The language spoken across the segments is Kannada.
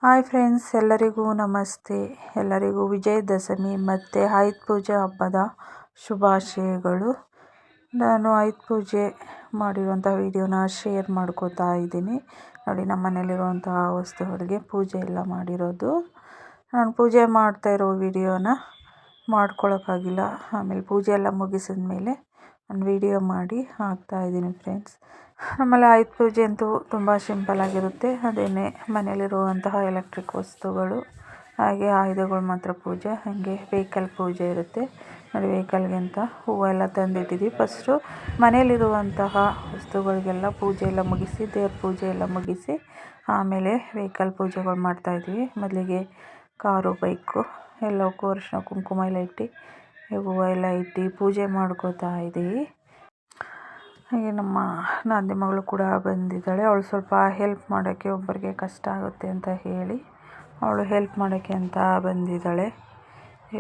ಹಾಯ್ ಫ್ರೆಂಡ್ಸ್, ಎಲ್ಲರಿಗೂ ನಮಸ್ತೆ. ಎಲ್ಲರಿಗೂ ವಿಜಯದಶಮಿ ಮತ್ತು ಆಯುಧ ಪೂಜೆ ಹಬ್ಬದ ಶುಭಾಶಯಗಳು. ನಾನು ಆಯುಧ ಪೂಜೆ ಮಾಡಿರುವಂಥ ವಿಡಿಯೋನ ಶೇರ್ ಮಾಡ್ಕೋತಾ ಇದ್ದೀನಿ. ನೋಡಿ, ನಮ್ಮ ಮನೇಲಿರುವಂತಹ ವಸ್ತುಗಳಿಗೆ ಪೂಜೆ ಎಲ್ಲ ಮಾಡಿರೋದು. ನಾನು ಪೂಜೆ ಮಾಡ್ತಾ ಇರೋ ವಿಡಿಯೋನ ಮಾಡ್ಕೊಳಕ್ಕಾಗಿಲ್ಲ. ಆಮೇಲೆ ಪೂಜೆ ಎಲ್ಲ ಮುಗಿಸಿದ ಮೇಲೆ ನಾನು ವಿಡಿಯೋ ಮಾಡಿ ಹಾಕ್ತಾಯಿದ್ದೀನಿ ಫ್ರೆಂಡ್ಸ್. ಆಮೇಲೆ ಆಯುಧ ಪೂಜೆ ಅಂತೂ ತುಂಬ ಸಿಂಪಲ್ಲಾಗಿರುತ್ತೆ. ಅದೇನೇ ಮನೇಲಿರುವಂತಹ ಎಲೆಕ್ಟ್ರಿಕ್ ವಸ್ತುಗಳು, ಹಾಗೆ ಆಯುಧಗಳು ಮಾತ್ರ ಪೂಜೆ. ಹಾಗೆ ವೆಹಿಕಲ್ ಪೂಜೆ ಇರುತ್ತೆ. ನೋಡಿ, ವೆಹಿಕಲ್ಗೆ ಅಂತ ಹೂವೆಲ್ಲ ತಂದಿಟ್ಟಿದ್ದೀವಿ. ಫಸ್ಟು ಮನೇಲಿರುವಂತಹ ವಸ್ತುಗಳಿಗೆಲ್ಲ ಪೂಜೆ ಎಲ್ಲ ಮುಗಿಸಿ, ದೇವ್ರ ಪೂಜೆ ಎಲ್ಲ ಮುಗಿಸಿ ಆಮೇಲೆ ವೆಹಿಕಲ್ ಪೂಜೆಗಳು ಮಾಡ್ತಾಯಿದ್ವಿ. ಮೊದಲಿಗೆ ಕಾರು, ಬೈಕು ಎಲ್ಲವಕ್ಕೂ ಅರಿಶಿನ ಕುಂಕುಮ ಎಲ್ಲ ಇಟ್ಟು, ಹೂವು ಎಲ್ಲ ಇಟ್ಟು ಪೂಜೆ ಮಾಡ್ಕೋತಾ ಇದ್ದೀವಿ. ಹಾಗೆ ನಮ್ಮ ನಾದಿನಿ ಮಗಳು ಕೂಡ ಬಂದಿದ್ದಾಳೆ. ಅವಳು ಸ್ವಲ್ಪ ಹೆಲ್ಪ್ ಮಾಡೋಕ್ಕೆ, ಒಬ್ಬರಿಗೆ ಕಷ್ಟ ಆಗುತ್ತೆ ಅಂತ ಹೇಳಿ ಅವಳು ಹೆಲ್ಪ್ ಮಾಡೋಕ್ಕೆ ಅಂತ ಬಂದಿದ್ದಾಳೆ.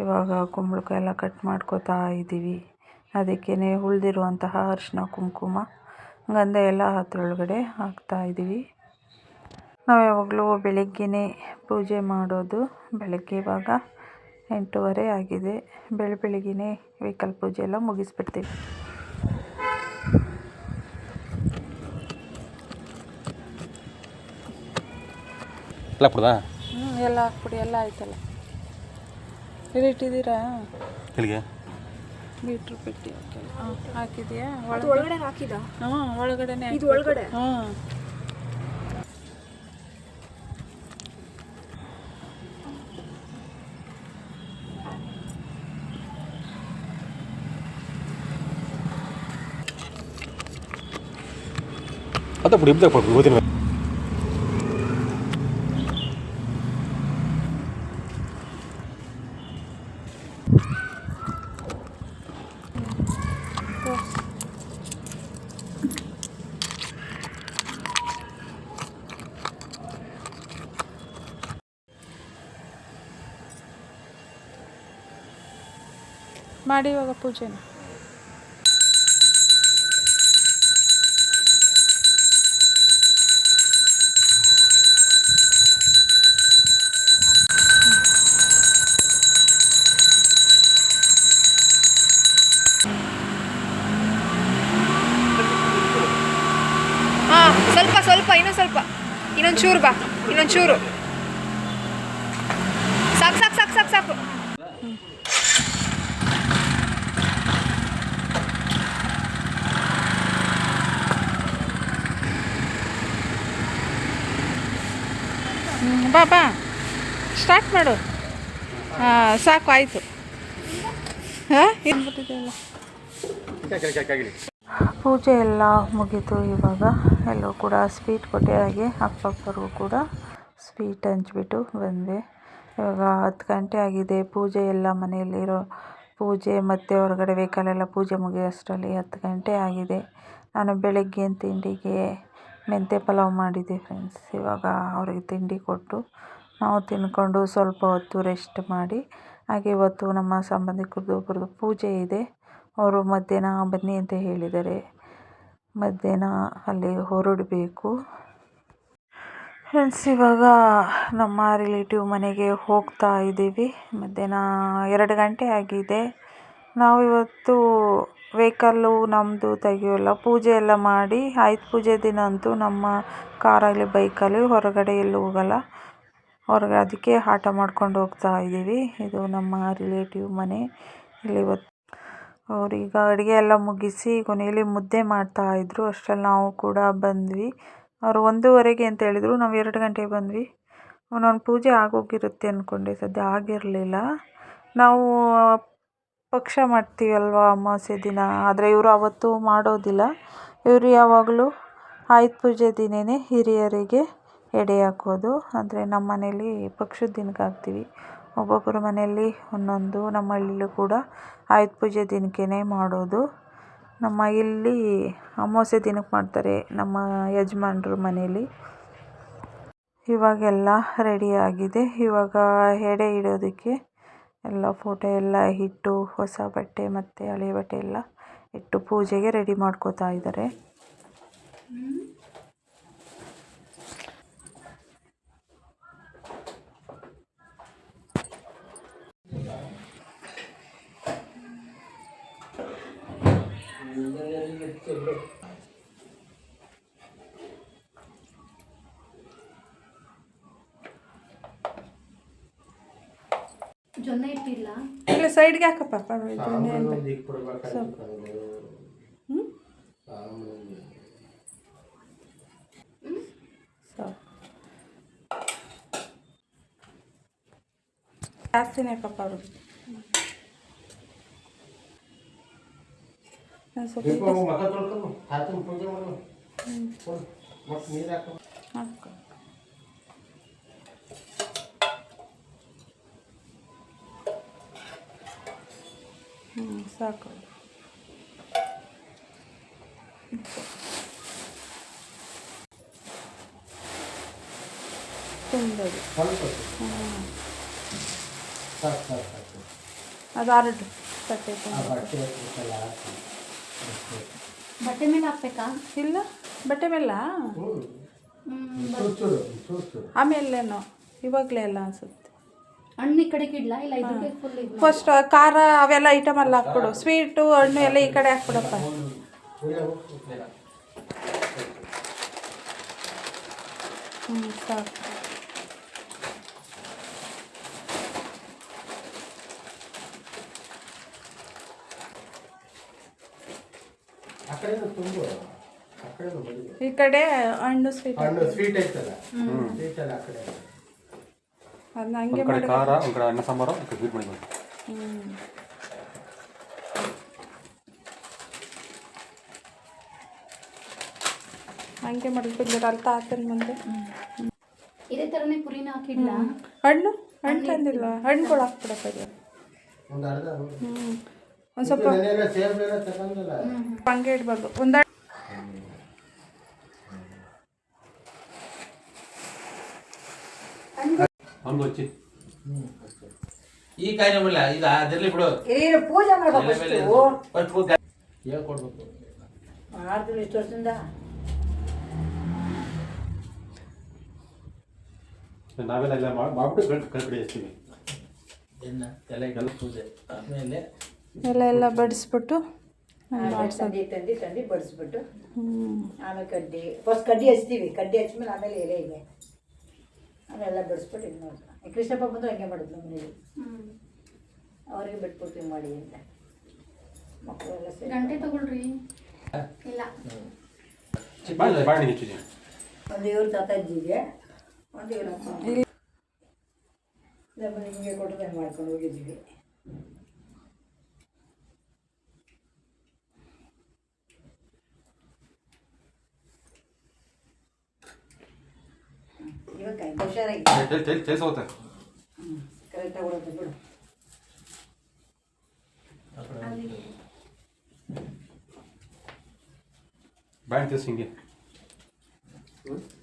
ಇವಾಗ ಕುಂಬಳಕಾಯಿ ಎಲ್ಲ ಕಟ್ ಮಾಡ್ಕೋತಾ ಇದ್ದೀವಿ. ಅದಕ್ಕೇ ಉಳಿದಿರುವಂತಹ ಅರಿಶಿನ ಕುಂಕುಮ ಗಂಧ ಎಲ್ಲ ಅದರೊಳಗಡೆ ಹಾಕ್ತಾಯಿದ್ದೀವಿ. ನಾವು ಯಾವಾಗಲೂ ಬೆಳಗ್ಗೆನೇ ಪೂಜೆ ಮಾಡೋದು. ಬೆಳಗ್ಗೆ ಇವಾಗ 8:30 ಆಗಿದೆ. ಬೆಳಗ್ಗೆನೇ ವೆಹಿಕಲ್ ಪೂಜೆ ಎಲ್ಲ ಮುಗಿಸ್ಬಿಡ್ತೀವಿ. ಎಲ್ಲ ಹಾಕ್ಬಿಡಿ. ಎಲ್ಲ ಆಯ್ತಲ್ಲ. ಇಲ್ಲಿ ಇಟ್ಟಿದ್ದೀರಾ? ಇಲ್ಲಿಗೆ ಬೀಟ್ರು ಪೆಟ್ಟಿ ಹಾಕಿದೆಯಾ? ಒಳಗಡೆ ಹಾಕಿದ? ಹಾಂ, ಒಳಗಡೆನೆ. ಇದು ಒಳಗಡೆ? ಹಾಂ. ಅದು ಬಿಡಿ, ಓದಿನ ಮಾಡಿ ಇವಾಗ ಪೂಜೆನ. ಸ್ವಲ್ಪ ಇನ್ನೊಂದು ಚೂರು ಬಾ, ಇನ್ನೊಂದು ಚೂರು ಸಾಕು. ಬಾ ಸ್ಟಾರ್ಟ್ ಮಾಡು. ಸಾಕು, ಆಯಿತು. ಪೂಜೆ ಎಲ್ಲ ಮುಗೀತು. ಇವಾಗ ಎಲ್ಲರೂ ಕೂಡ ಸ್ವೀಟ್ ಕೊಟ್ಟೆ, ಹಾಗೆ ಅಕ್ಕಪಕ್ಕರಿಗೂ ಕೂಡ ಸ್ವೀಟ್ ಹಂಚ್ಬಿಟ್ಟು ಬಂದ್ವಿ. ಇವಾಗ 10 ಗಂಟೆ ಆಗಿದೆ. ಪೂಜೆ ಎಲ್ಲ ಮನೆಯಲ್ಲಿರೋ ಪೂಜೆ ಮತ್ತು ಹೊರಗಡೆ ವೆಹಿಕಲೆಲ್ಲ ಪೂಜೆ ಮುಗಿಯೋಷ್ಟರಲ್ಲಿ 10 ಗಂಟೆ ಆಗಿದೆ. ನಾನು ಬೆಳಗ್ಗೆ ತಿಂಡಿಗೆ ಮೆಂತ್ಯ ಪಲಾವ್ ಮಾಡಿದ್ದೆ ಫ್ರೆಂಡ್ಸ್. ಇವಾಗ ಅವ್ರಿಗೆ ತಿಂಡಿ ಕೊಟ್ಟು ನಾವು ತಿನ್ಕೊಂಡು ಸ್ವಲ್ಪ ಹೊತ್ತು ರೆಸ್ಟ್ ಮಾಡಿ, ಹಾಗೆ ಇವತ್ತು ನಮ್ಮ ಸಂಬಂಧಿಕರದ್ದು ಒಬ್ಬರದ್ದು ಪೂಜೆ ಇದೆ. ಅವರು ಮಧ್ಯಾಹ್ನ ಬನ್ನಿ ಅಂತ ಹೇಳಿದ್ದಾರೆ. ಮಧ್ಯಾಹ್ನ ಅಲ್ಲಿ ಹೊರಡಬೇಕು ಫ್ರೆಂಡ್ಸ್. ಇವಾಗ ನಮ್ಮ ರಿಲೇಟಿವ್ ಮನೆಗೆ ಹೋಗ್ತಾ ಇದ್ದೀವಿ. ಮಧ್ಯಾಹ್ನ 2 ಗಂಟೆ ಆಗಿದೆ. ನಾವು ಇವತ್ತು ವೆಹಿಕಲ್ಲು ನಮ್ಮದು ತೆಗೆಯೋಲ್ಲ. ಪೂಜೆ ಎಲ್ಲ ಮಾಡಿ ಆಯುಧ ಪೂಜೆ ದಿನ ಅಂತೂ ನಮ್ಮ ಕಾರಲ್ಲಿ, ಬೈಕಲ್ಲಿ ಹೊರಗಡೆ ಎಲ್ಲೂ ಹೋಗಲ್ಲ. ಅದಕ್ಕೆ ಆಟ ಮಾಡ್ಕೊಂಡು ಹೋಗ್ತಾ ಇದ್ದೀವಿ. ಇದು ನಮ್ಮ ರಿಲೇಟಿವ್ ಮನೆ. ಇಲ್ಲಿ ಇವತ್ತು ಅವ್ರೀಗ ಅಡುಗೆ ಎಲ್ಲ ಮುಗಿಸಿ ಕೊನೆಯಲ್ಲಿ ಮುದ್ದೆ ಮಾಡ್ತಾಯಿದ್ರು. ಅಷ್ಟರಲ್ಲಿ ನಾವು ಕೂಡ ಬಂದ್ವಿ. ಅವರು 1:15 ಅಂತ ಹೇಳಿದರು. ನಾವು 2 ಗಂಟೆಗೆ ಬಂದ್ವಿ. ನಾನು ಪೂಜೆ ಆಗೋಗಿರುತ್ತೆ ಅಂದ್ಕೊಂಡೆ, ಸದ್ಯ ಆಗಿರಲಿಲ್ಲ. ನಾವು ಪಕ್ಷ ಮಾಡ್ತೀವಲ್ವ ಅಮಾವಾಸ್ಯೆ ದಿನ, ಆದರೆ ಇವರು ಅವತ್ತು ಮಾಡೋದಿಲ್ಲ. ಇವರು ಯಾವಾಗಲೂ ಆಯುಧ ಪೂಜೆ ದಿನವೇ ಹಿರಿಯರಿಗೆ ಎಡೆ ಹಾಕೋದು. ಅಂದರೆ ನಮ್ಮ ಮನೇಲಿ ಪಕ್ಷದ ದಿನಕ್ಕೆ ಹಾಕ್ತೀವಿ. ಒಬ್ಬೊಬ್ಬರ ಮನೆಯಲ್ಲಿ ಒಂದೊಂದು. ನಮ್ಮ ಹಳ್ಳಿಲೂ ಕೂಡ ಆಯುಧ ಪೂಜೆ ದಿನಕ್ಕೇ ಮಾಡೋದು. ನಮ್ಮ ಇಲ್ಲಿ ಅಮಾವಾಸ್ಯೆ ದಿನಕ್ಕೆ ಮಾಡ್ತಾರೆ ನಮ್ಮ ಯಜಮಾನ್ರ ಮನೇಲಿ. ಇವಾಗೆಲ್ಲ ರೆಡಿ ಆಗಿದೆ. ಇವಾಗ ಎಡೆ ಇಡೋದಕ್ಕೆ ಎಲ್ಲ ಫೋಟೋ ಎಲ್ಲ ಇಟ್ಟು, ಹೊಸ ಬಟ್ಟೆ ಮತ್ತು ಹಳೆ ಬಟ್ಟೆ ಎಲ್ಲ ಇಟ್ಟು ಪೂಜೆಗೆ ರೆಡಿ ಮಾಡ್ಕೋತಾ ಇದ್ದಾರೆ. ಜೊನ್ನೆ ಇಟ್ಟಿಲ್ಲ ಇಲ್ಲ ಸೈಡ್ಗೆ ಹಾಕಪ್ಪ ಜೊನ್ನೆ ಜಾಸ್ತಿನೇ ಪಪ್ಪ ಅವರು ಸಾಕು ತುಂಬೋದು ಅದು ಹರಡು ತಟ್ಟೆ ಬಟ್ಟೆ ಮೇಲೆ ಹಾಕ್ಬೇಕಾ ಇಲ್ಲ ಬಟ್ಟೆ ಮೇಲ ಆಮೇಲೇನೋ ಇವಾಗಲೇ ಎಲ್ಲ ಅನ್ಸುತ್ತೆ ಹಣ್ಣು ಈ ಕಡೆಗೆ ಇಡ್ಲಾ ಇಲ್ಲ ಇದಕ್ಕೆ ಫುಲ್ ಫಸ್ಟ್ ಖಾರ ಅವೆಲ್ಲ ಐಟಮ್ ಎಲ್ಲ ಹಾಕ್ಬಿಡು ಸ್ವೀಟು ಹಣ್ಣು ಎಲ್ಲ ಈ ಕಡೆ ಹಾಕ್ಬಿಡಪ್ಪ ಸಾಕು ಈ ಕಡೆ ಹಣ್ಣು ಸ್ವೀಟ್ ಐತಲ್ಲ ಆ ಕಡೆ ಅದನ್ನ ಹಂಗೆ ಕಡೆ ಖಾರ ಒಂದು ಕಡೆ ಅನ್ನ ಸಾಂಬಾರು ಒಂದು ಕಡೆ ಸ್ವೀಟ್ ಮಾಡಿ ಹಂಗೆ ಮಾಡಿಬಿಟ್ಟು ಅಲ್ಲಿ ತಾತನ ಮುಂದೆ ಇದೇ ಥರನೇ ಪುರಿನ ಹಾಕಿಡ್ಲಾ ಹಣ್ಣು ಹಣ್ಣು ತಂದಿಲ್ಲ ಹಣ್ಣುಗಳು ಹಾಕ್ಬಿಡಪ್ಪ ಒಂದು ಸ್ವಲ್ಪ ಹಂಗೆ ಇಡ್ಬಾರ್ದು ಒಂದು ಒಂದು ಹಚ್ಚಿ ಈ ಕಾರ್ಯವಿಲ್ಲ ಇದು ಅದರಲ್ಲಿ ಬಿಡು ಪೂಜೆ ಮಾಡ್ಬೇಕು ಹೇಳ್ಕೊಡ್ಬೇಕು ಮಾಡ್ತೀವಿ ಇಷ್ಟು ವರ್ಷದಿಂದ ನಾವೆಲ್ಲ ಎಲ್ಲ ಮಾಡ್ಬಿಟ್ಟು ಕಡೆ ಎಸ್ತೀವಿ ತಲೆಗೆಲ್ಲ ಪೂಜೆ ಆಮೇಲೆ ಎಲ್ಲ ಬಡಿಸ್ಬಿಟ್ಟು ತಂದು ಬಡಿಸ್ಬಿಟ್ಟು ಆಮೇಲೆ ಕಡ್ಡಿ ಫಸ್ಟ್ ಕಡ್ಡಿ ಹಚ್ತೀವಿ ಕಡ್ಡಿ ಹಚ್ಮೇಲೆ ಆಮೇಲೆ ಎಲೆ ಇದೆ ಅದೆಲ್ಲ ಬಡಿಸ್ಬಿಟ್ಟು ಇದು ಮಾಡ್ತಾರೆ ಕೃಷ್ಣಪ್ಪ ಬಂದು ಹಂಗೆ ಮಾಡಿದ್ರು ನಮ್ಮ ಮನೇಲಿ ಅವರಿಗೆ ಬಿಟ್ಬಿಡ್ತೀವಿ ಮಾಡಿ ಅಂತ ಮಕ್ಕಳೆಲ್ಲ ಸೇರಿ ಗಂಟೆ ತಗೊಳ್ರಿ ಇಲ್ಲ ಬಾಣಿ ಹೆಚ್ಚಿದೆ ಒಂದು ಇವ್ರ ತಾತಜ್ಜಿಗೆ ಒಂದು ಇವ್ರ ಅಪ್ಪ ಹಿಂಗೆ ಕೊಟ್ಟರೆ ಮಾಡ್ಕೊಂಡು ಹೋಗಿದ್ವಿ ಇವಾಗ ಹುಷಾರಾಗಿ ಹೋಗುತ್ತೆ ಕರೆಕ್ಟಾಗಿ ಕೊಡುತ್ತೆ ಬಿಡು ಬಾಣಿ ತಿಳಿಸಿ ಹಿಂಗೆ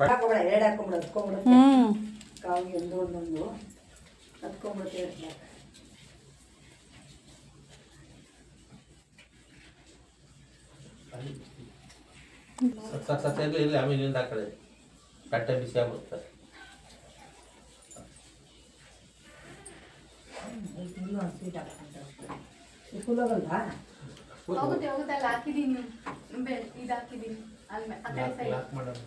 ಹಾಕೋಬೇಡ ಎರಡು ಹಾಕೊಂಬಿಡು ಹತ್ಕೊಂಬಿಡು ಕಾವಿಗೆ ಒಂದೊಂದು ಹತ್ಕೊಂಬಿಡುತ್ತೆ ಸತ್ಯ ಇಲ್ಲ ಆಮೇಲೆ ಇಲ್ಲಿಂದ ಆ ಕಡೆ ಕಟ್ಟೆ ಬಿಸಿ ಆಗುತ್ತೆ ಸ್ವೀಟ್ ಹಾಕೊಂಡ್ರೆ ಫುಲ್ ಹೋಗಲ್ವಾ ಹೋಗುತ್ತೆ ಅಲ್ಲಿ ಹಾಕಿದ್ದೀನಿ ಇದು ಹಾಕಿದ್ದೀನಿ ಅಲ್ಲಿ ಆ ಕಡೆ ಸೈಡ್ ಲಾಕ್ ಮಾಡೋದು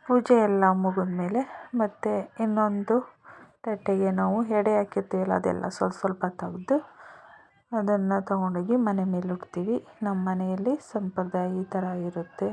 ಪೂಜೆ ಎಲ್ಲ ಮುಗಿದ್ಮೇಲೆ ಮತ್ತೆ ಇನ್ನೊಂದು ತಟ್ಟೆಗೆ ನಾವು ಎಡೆ ಹಾಕಿರ್ತೀವಲ್ಲ ಅದೆಲ್ಲ ಸ್ವಲ್ಪ ಸ್ವಲ್ಪ ತೆಗೆದು ಅದನ್ನು ತಗೊಂಡೋಗಿ ಮನೆ ಮೇಲೆ ಇಡ್ತೀವಿ. ನಮ್ಮ ಮನೆಯಲ್ಲಿ ಸಂಪ್ರದಾಯ ಈ ಥರ ಇರುತ್ತೆ.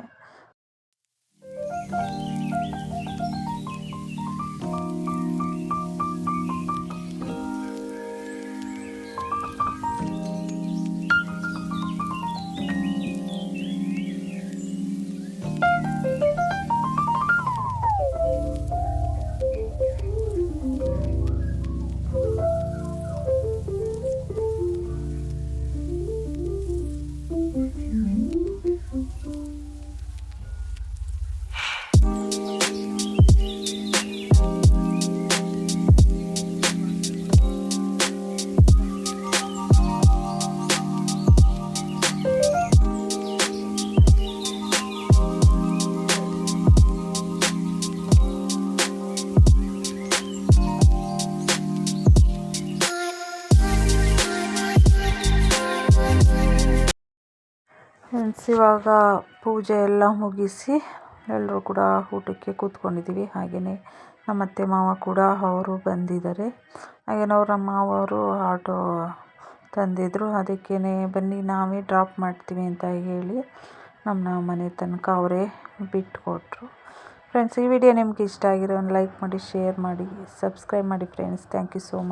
ಫ್ರೆಂಡ್ಸ್ ಇವಾಗ ಪೂಜೆ ಎಲ್ಲ ಮುಗಿಸಿ ಎಲ್ಲರೂ ಕೂಡ ಊಟಕ್ಕೆ ಕೂತ್ಕೊಂಡಿದ್ದೀವಿ. ಹಾಗೆಯೇ ನಮ್ಮ ಅತ್ತೆ ಮಾವ ಕೂಡ ಅವರು ಬಂದಿದ್ದಾರೆ. ಹಾಗೆ ನಮ್ಮ ಮಾವರು ಆಟೋ ತಂದಿದ್ದರು. ಅದಕ್ಕೇ ಬನ್ನಿ ನಾವೇ ಡ್ರಾಪ್ ಮಾಡ್ತೀವಿ ಅಂತ ಹೇಳಿ ನಮ್ಮ ಮನೆ ತನಕ ಅವರೇ ಬಿಟ್ಟುಕೊಟ್ರು. ಫ್ರೆಂಡ್ಸ್ ಈ ವಿಡಿಯೋ ನಿಮ್ಗೆ ಇಷ್ಟ ಆಗಿರೋ ಲೈಕ್ ಮಾಡಿ, ಶೇರ್ ಮಾಡಿ, ಸಬ್ಸ್ಕ್ರೈಬ್ ಮಾಡಿ friends. Thank you so much.